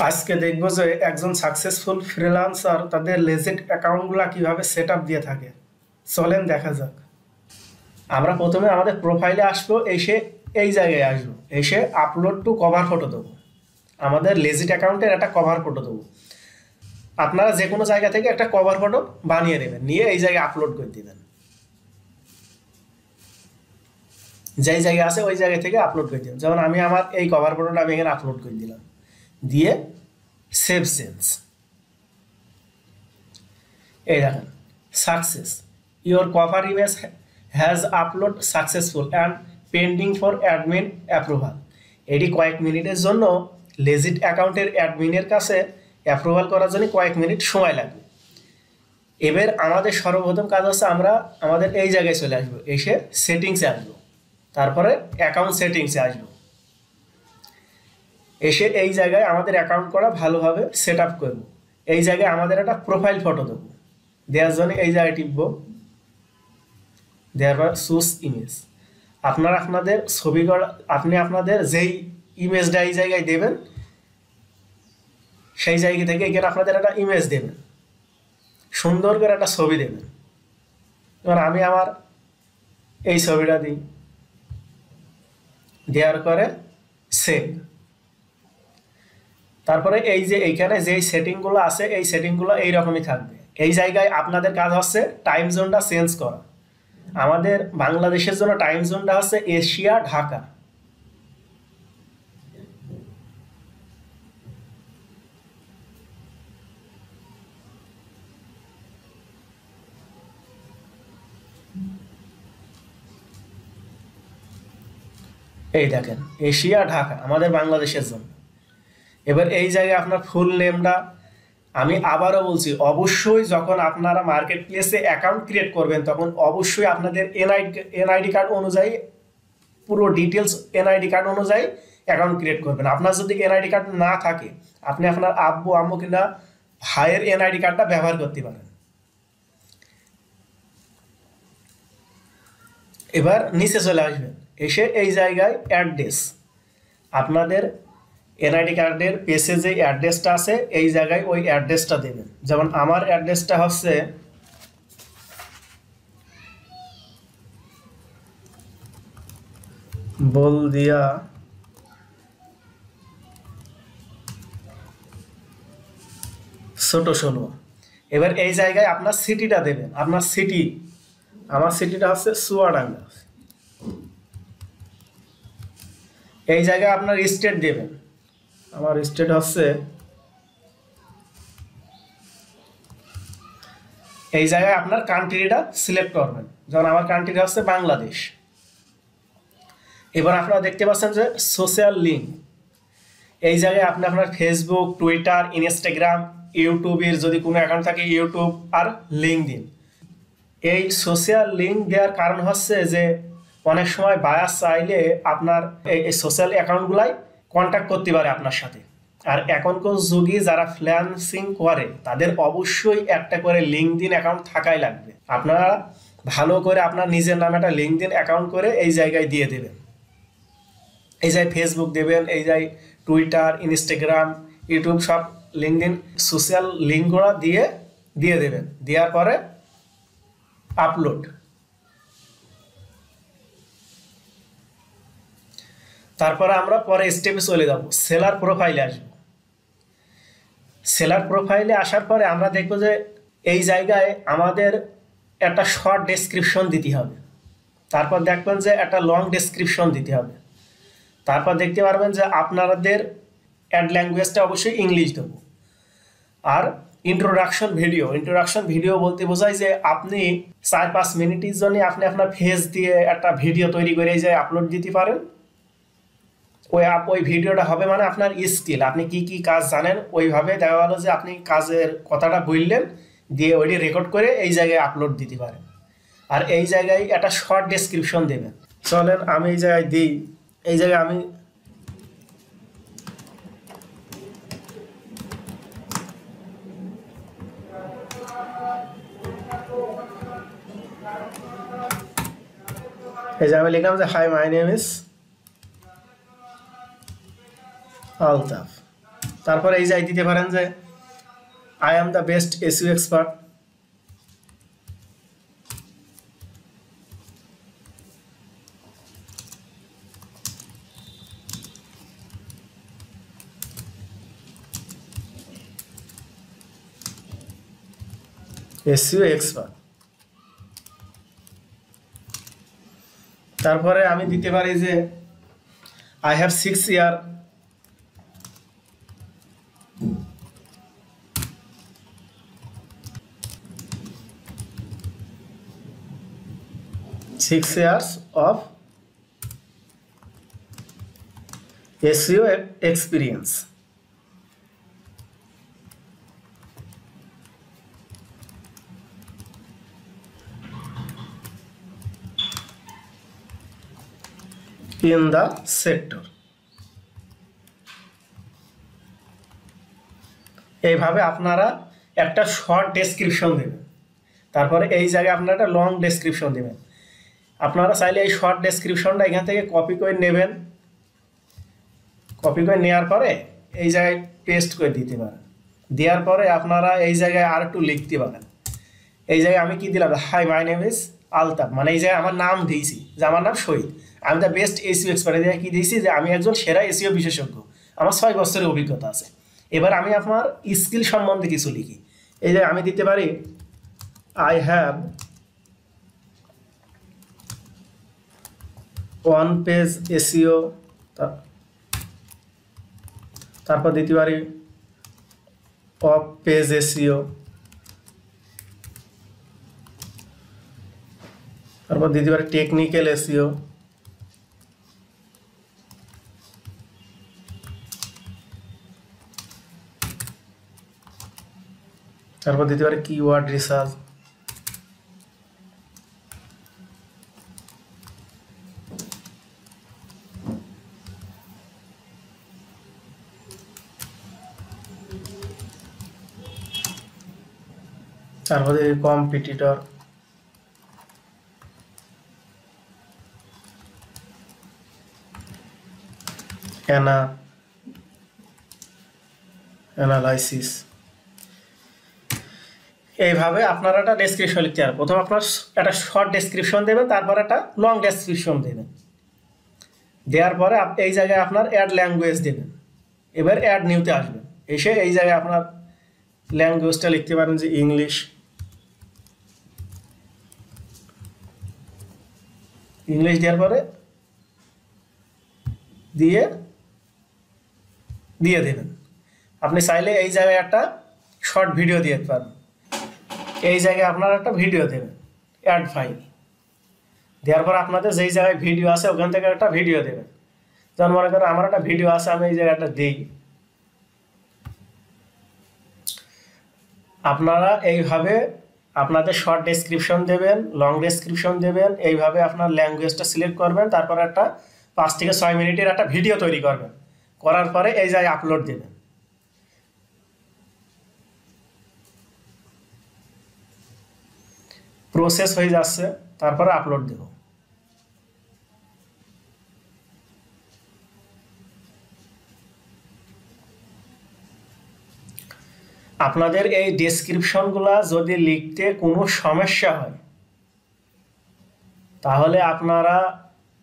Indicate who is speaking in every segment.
Speaker 1: আজকে দেখব যে একজন সাকসেসফুল ফ্রিল্যান্সার তাদের লেজিট অ্যাকাউন্টগুলো কিভাবে সেটআপ দিয়ে থাকে। চলেন দেখা যাক। আমরা প্রথমে আমাদের প্রোফাইলে আসবো, এসে এই জায়গায় আসবো, এসে আপলোড টু কভার ফটো দেবো। আমাদের লেজিট অ্যাকাউন্টের একটা কভার ফটো দেবো। আপনারা যে কোনো জায়গা থেকে একটা কভার ফটো বানিয়ে নেবেন, নিয়ে এই জায়গায় আপলোড করে দিবেন। যেই জায়গায় আছে ওই জায়গা থেকে আপলোড করে দিবেন। যেমন আমি আমার এই কভার ফটোটা আমি এখানে আপলোড করে দিলাম, দিয়ে সেভ চেঞ্জ। এই দেখেন success, your cover image has upload successful and pending for admin approval. এটি কয়েক মিনিটের জন্য লেজিট অ্যাকাউন্টের অ্যাডমিনের কাছে অ্যাপ্রুভাল করার জন্য কয়েক মিনিট সময় লাগবে। এবার আমাদের সর্বপ্রথম কাজ হচ্ছে আমরা আমাদের এই জায়গায় চলে আসবো, এসে সেটিংসে আসবো, তারপরে অ্যাকাউন্ট সেটিংসে আসবো। এসে এই জায়গায় আমাদের অ্যাকাউন্ট করা ভালোভাবে সেট আপ করবো। এই জায়গায় আমাদের একটা প্রোফাইল ফটো দেবো, দেওয়ার জন্য এই জায়গায় টিপবো, দেওয়ার পর চুজ ইমেজ। আপনারা আপনাদের ছবি করা, আপনি আপনাদের যেই ইমেজটা এই জায়গায় দেবেন সেই জায়গা থেকে এখানে আপনাদের একটা ইমেজ দেবেন, সুন্দর করে একটা ছবি দেবেন। এবার আমি আমার এই ছবিটা দিই, দেওয়ার পরে সেভ। তারপরে এই যে এইখানে যেই সেটিংগুলো আছে এই সেটিংগুলো এইরকমই থাকবে। এই জায়গায় আপনাদের কাজ হচ্ছে টাইম জোনটা চেঞ্জ করা। আমাদের বাংলাদেশের জন্য টাইম জোনটা হচ্ছে এশিয়া ঢাকা। এই দেখেন এশিয়া ঢাকা আমাদের বাংলাদেশের জন্য। এবার এই জায়গায় আপনার ফুল নেমটা, আমি আবারও বলছি, অবশ্যই যখন আপনারা মার্কেট প্লেসে অ্যাকাউন্ট ক্রিয়েট করবেন তখন অবশ্যই আপনাদের এনআইডি কার্ড অনুযায়ী পুরো ডিটেলস এনআইডি কার্ড অনুযায়ী অ্যাকাউন্ট ক্রিয়েট করবেন। আপনার যদি এনআইডি কার্ড না থাকে আপনি আপনার আব্বু আম্মু কিংবা ভাইয়ের এনআইডি কার্ডটা ব্যবহার করতে পারেন। এবার নিচে চলে আসবেন, এসে এই জায়গায় অ্যাড্রেস, আপনাদের এনআইডি কার্ডের পেজে যে অ্যাড্রেসটা আছে এই জায়গায় ওই অ্যাড্রেসটা দেবেন। যেমন আমার অ্যাড্রেসটা হচ্ছে বলদিয়া ছোট ষোলো। এবার এই জায়গায় আপনার সিটিটা দেবেন, আপনার সিটি, আমার সিটিটা হচ্ছে চুয়াডাঙ্গা। এই জায়গায় আপনার স্টেট দেবেন, আমার স্টেট হচ্ছে, এই জায়গায় আপনার কান্ট্রিটা সিলেক্ট করবেন। যেমন আমার কান্ট্রিটা হচ্ছে বাংলাদেশ। এবার আপনারা দেখতে পাচ্ছেন যে সোশ্যাল লিঙ্ক, এই জায়গায় আপনি আপনার ফেসবুক, টুইটার, ইনস্টাগ্রাম, ইউটিউবের যদি কোনো অ্যাকাউন্ট থাকে ইউটিউব আর লিঙ্কডইন। এই সোশ্যাল লিঙ্ক দেওয়ার কারণ হচ্ছে যে অনেক সময় বায়ার চাইলে আপনার এই সোশ্যাল অ্যাকাউন্টগুলাই কন্ট্যাক্ট করতে পারে আপনার সাথে। আর এখনকার যুগে যারা ফ্রিল্যান্সিং করে তাদের অবশ্যই একটা করে লিঙ্কডইন অ্যাকাউন্ট থাকাই লাগবে। আপনারা ভালো করে আপনার নিজের নামে একটা লিঙ্কডইন অ্যাকাউন্ট করে এই জায়গায় দিয়ে দেবেন। এই জায়গায় ফেসবুক দেবেন, এই জায়গায় টুইটার, ইনস্টাগ্রাম, ইউটিউব সব লিঙ্কডইন সোশ্যাল লিঙ্কগুলো দিয়ে দেবেন। দেওয়ার পরে আপলোড। তারপরে আমরা পরে স্টেপে চলে যাব, সেলার প্রোফাইলে আসব। সেলার প্রোফাইলে আসার পরে আমরা দেখব যে এই জায়গায় আমাদের একটা শর্ট ডেসক্রিপশন দিতে হবে, তারপর দেখবেন যে একটা লং ডেসক্রিপশন দিতে হবে। তারপর দেখতে পারবেন যে আপনাদের অ্যাড ল্যাঙ্গুয়েজটা অবশ্যই ইংলিশ দেবো। আর ইন্ট্রোডাকশন ভিডিও বলতে বোঝায় যে আপনি 4-5 মিনিটের জন্য আপনি আপনার ফেস দিয়ে একটা ভিডিও তৈরি করে এই যে আপলোড দিতে পারেন। ওই ভিডিওটা হবে মানে আপনার স্কিল, আপনি কি কি কাজ জানেন ওইভাবে দেওয়া হলো যে আপনি কাজের কথাটা বললেন, দিয়ে ওইটি রেকর্ড করে এই জায়গায় আপলোড দিতে পারেন। আর এই জায়গায় একটা শর্ট ডেসক্রিপশন দেবেন। চলেন আমি এই জায়গায় দিই, এই জায়গায় আমি লিখলাম যে hi my name is Altaf. তারপরে এই যে দিতে পারেন যে I am the best SEO expert. SEO expert. তারপরে আমি দিতে পারি যে I have 6 year of SEO experience। in the sector। এইভাবে আপনারা একটা শর্ট ডেসক্রিপশন দেবেন, তারপরে এই জায়গায় আপনারা একটা লং ডেসক্রিপশন দেবেন। আপনারা চাইলে এই শর্ট ডেসক্রিপশনটা এখান থেকে কপি করে নেবেন, কপি করে নেওয়ার পরে এই জায়গায় পেস্ট করে দিতে পারেন। দেওয়ার পরে আপনারা এই জায়গায় আর একটু লিখতে পারেন। এই জায়গায় আমি কি দিলাম, hi my name is Altaf, মানে এই জায়গায় আমার নাম দিয়েছি যে আমার নাম শহীদ, আমি দ্য বেস্ট এসইও এক্সপার্ট। এই জায়গায় কি দিয়েছি যে আমি একজন সেরা এসইও বিশেষজ্ঞ, আমার 6 বছরের অভিজ্ঞতা আছে। এবার আমি আপনার স্কিল সম্বন্ধে কিছু লিখি। এই যে আমি দিতে পারি আই হ্যাভ 1 পেজ এসইও, তারপর দিতে পারি অফ পেজ এসইও, তারপর দিতে পারি টেকনিক্যাল এসইও, তারপর দিতে পারি কিওয়ার্ড রিসার্চ, তারপরে কম্পিটিটর, অ্যানালাইসিস। এইভাবে আপনারা একটা ডেসক্রিপশন লিখতে পারেন। প্রথম আপনার একটা শর্ট ডেসক্রিপশন দেবেন, তারপর একটা লং ডেসক্রিপশন দেবেন। দেওয়ার পরে এই জায়গায় আপনার অ্যাড ল্যাঙ্গুয়েজ দেবেন। এবার অ্যাড নিউতে আসবেন, এসে এই জায়গায় আপনার ল্যাঙ্গুয়েজটা লিখতে পারেন যে ইংলিশ। ইংলিশ দেওয়ার পরে দিয়ে দেবেন। আপনি চাইলে এই জায়গায় একটা শর্ট ভিডিও দিয়ে পারেন। এই জায়গায় আপনারা একটা ভিডিও দেবেন, অ্যাড ফাইল দেওয়ার পর আপনাদের যেই জায়গায় ভিডিও আছে ওখান থেকে একটা ভিডিও দেবেন। যেমন মনে করেন আমার একটা ভিডিও আছে, আমি এই জায়গাটা দিই। আপনারা এইভাবে আপনাদের শর্ট ডেসক্রিপশন দেবেন, লং ডেসক্রিপশন দেবেন, এইভাবে আপনার ল্যাঙ্গুয়েজটা সিলেক্ট করবেন, তারপর একটা 5 থেকে 6 মিনিটের একটা ভিডিও তৈরি করবেন। করার পরে এই জায়গায় আপলোড দেবেন। প্রসেস হয়ে যাচ্ছে, তারপরে আপলোড দেব। আপনাদের এই ডেসক্রিপশনগুলো যদি লিখতে কোনো সমস্যা হয় তাহলে আপনারা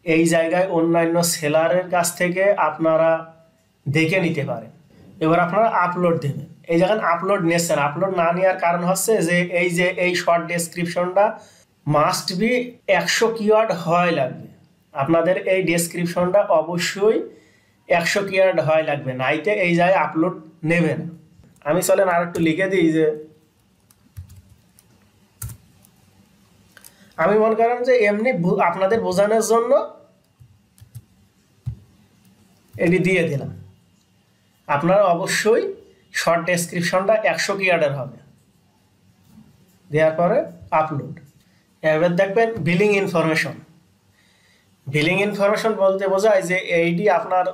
Speaker 1: এই জায়গায় অন্যান্য সেলারের কাছ থেকে আপনারা দেখে নিতে পারেন। এবার আপনারা আপলোড দেবেন। এই যখন আপলোড নিয়েছেন, আপলোড না নেওয়ার কারণ হচ্ছে যে এই শর্ট ডেসক্রিপশনটা মাস্ট বি 100 কিওয়ার্ড হয় লাগবে। আপনাদের এই ডেসক্রিপশনটা অবশ্যই 100 কিওয়ার্ড হয় লাগবে, নাইতে এই জায়গায় আপলোড নেবেন। আমি চলেন আর একটু লিখে দিই যে আমি মনে করেন যে এমনি আপনাদের বোঝানোর জন্য এটি দিয়ে দিলাম। আপনারা অবশ্যই শর্ট ডেসক্রিপশনটা 100 কিওয়ার্ডের হবে। দেওয়ার পরে আপলোড। এবার দেখবেন বিলিং ইনফরমেশন। বিলিং ইনফরমেশন বলতে বোঝায় যে এইটি আপনার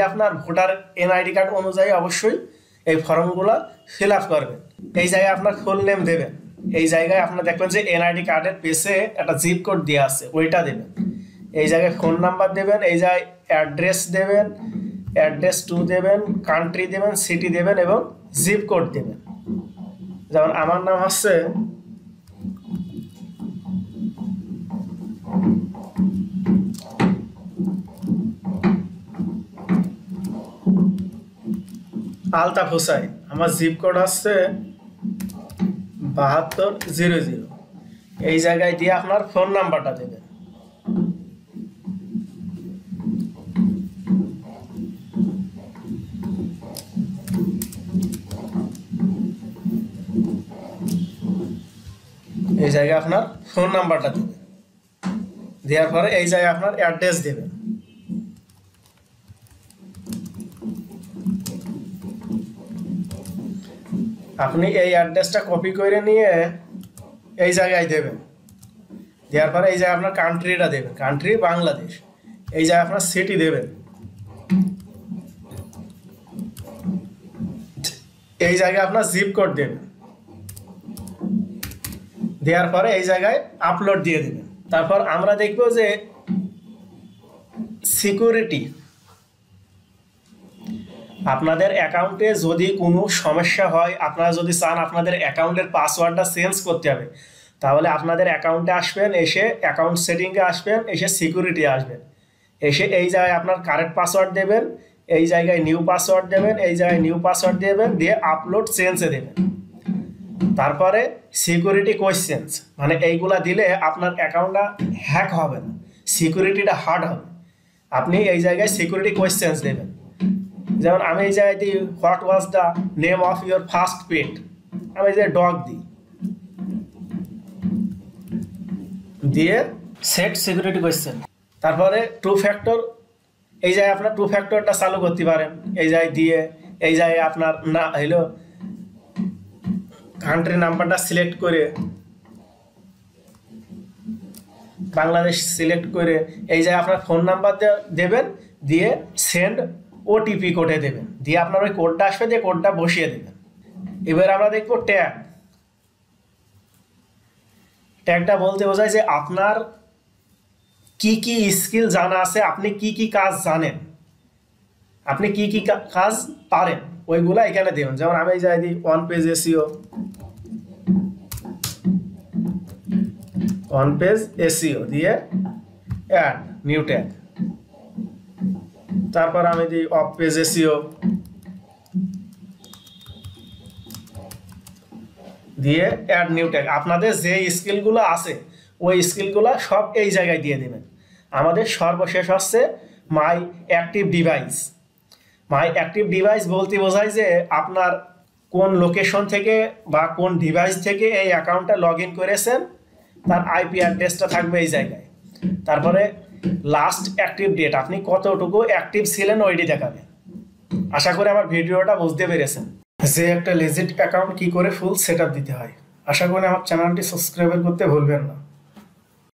Speaker 1: আপনার ভোটার এনআইডি কার্ড অনুযায়ী অবশ্যই এই ফর্মগুলো ফিল আপ করবেন। এই জায়গায় আপনার ফুল নেম দেবেন। এই জায়গায় আপনার দেখবেন যে এনআইডি কার্ডের পেছে একটা জিপ কোড দেওয়া আছে, ওইটা দেবেন। এই জায়গায় ফোন নাম্বার দেবেন, এই জায়গায় অ্যাড্রেস দেবেন, অ্যাড্রেস টু দেবেন, কান্ট্রি দেবেন, সিটি দেবেন এবং জিপ কোড দেবেন। যেমন আমার নাম হচ্ছে আলতাফ হোসাইন, আমার জিপ কোড হচ্ছে 7200। এই জায়গায় দিয়ে আপনার ফোন নাম্বারটা দেবেন। এই জায়গায় আপনার ফোন নাম্বারটা দেবেন, দেওয়ার পরে এই জায়গায় আপনার অ্যাড্রেস দেবেন। আপনি এই অ্যাড্রেসটা কপি করে নিয়ে এই জায়গায় দেবেন, দেওয়ার পরে এই জায়গায় আপনার কান্ট্রিটা দেবেন, কান্ট্রি বাংলাদেশ। এই জায়গায় আপনার সিটি দেবেন, এই জায়গায় আপনার জিপ কোড দেবেন, দেওয়ার পরে এই জায়গায় আপলোড দিয়ে দেবেন। তারপর আমরা দেখব যে সিকিউরিটি, আপনাদের অ্যাকাউন্টে যদি কোনো সমস্যা হয়, আপনারা যদি চান আপনাদের অ্যাকাউন্টের পাসওয়ার্ডটা চেঞ্জ করতে হবে, তাহলে আপনাদের অ্যাকাউন্টে আসবেন, এসে অ্যাকাউন্ট সেটিংয়ে আসবেন, এসে সিকিউরিটি আসবেন, এসে এই জায়গায় আপনার কারেক্ট পাসওয়ার্ড দেবেন, এই জায়গায় নিউ পাসওয়ার্ড দেবেন, এই জায়গায় নিউ পাসওয়ার্ড দেবেন, দিয়ে আপলোড চেঞ্জে দেবেন। তারপরে সিকিউরিটি কোয়েশ্চেন্স, মানে এইগুলা দিলে আপনার অ্যাকাউন্টটা হ্যাক হবে না, সিকিউরিটিটা হার্ড হবে। আপনি এই জায়গায় সিকিউরিটি কোয়েশ্চেন্স দেবেন। যেমন আমি এই জায়গায় দিই what was the name of your first pet, আমি এই জায়গায় ডগ দিই, দিয়ে সেট সিকিউরিটি কোয়েশ্চেন। তারপরে টু ফ্যাক্টর, এই জায়গায় আপনার টু ফ্যাক্টরটা চালু করতে পারেন, এই জায়গায় দিয়ে এই জায়গায় আপনার না হইলো কান্ট্রি নাম্বারটা সিলেক্ট করে বাংলাদেশ সিলেক্ট করে এই জায়গায় আপনার ফোন নাম্বার দেবেন, দিয়ে সেন্ড ওটিপি কোডে দেবেন, দিয়ে আপনার ওই কোডটা আসবে, দিয়ে কোডটা বসিয়ে দেবেন। এবার আমরা দেখবো ট্যাগ। ট্যাগটা বলতে বোঝায় যে আপনার কি কি স্কিল জানা আছে, আপনি কি কি কাজ জানেন, আপনি কি কি কাজ পারেন, ওইগুলা এখানে দেবেন। যেমন আমি এই জায়গায় দিই on page SEO, on page SEO দিয়ে অ্যাড নিউ ট্যাগ। তারপর আমি দিই অফ পেজ এসইও, দিয়ে অ্যাড নিউ ট্যাগ। আপনাদের যে স্কিলগুলো আছে ওই স্কিলগুলো সব এই জায়গায় দিয়ে দেবেন। আমাদের সর্বশেষ হচ্ছে মাই অ্যাক্টিভ ডিভাইস। মাই অ্যাক্টিভ ডিভাইস বলতে বোঝায় যে আপনার কোন লোকেশন থেকে বা কোন ডিভাইস থেকে এই অ্যাকাউন্টটা লগ ইন করেছেন, তার আইপি অ্যাড্রেসটা থাকবে এই জায়গায়। তারপরে লাস্ট অ্যাক্টিভ ডেট, আপনি কতটুকু অ্যাক্টিভ ছিলেন ওইটি দেখাবে। আশা করি আমার ভিডিওটা বুঝতে পেরেছেন যে একটা লেজিট অ্যাকাউন্ট কি করে ফুল সেটআপ দিতে হয়। আশা করি আমার চ্যানেলটি সাবস্ক্রাইব করতে ভুলবেন না।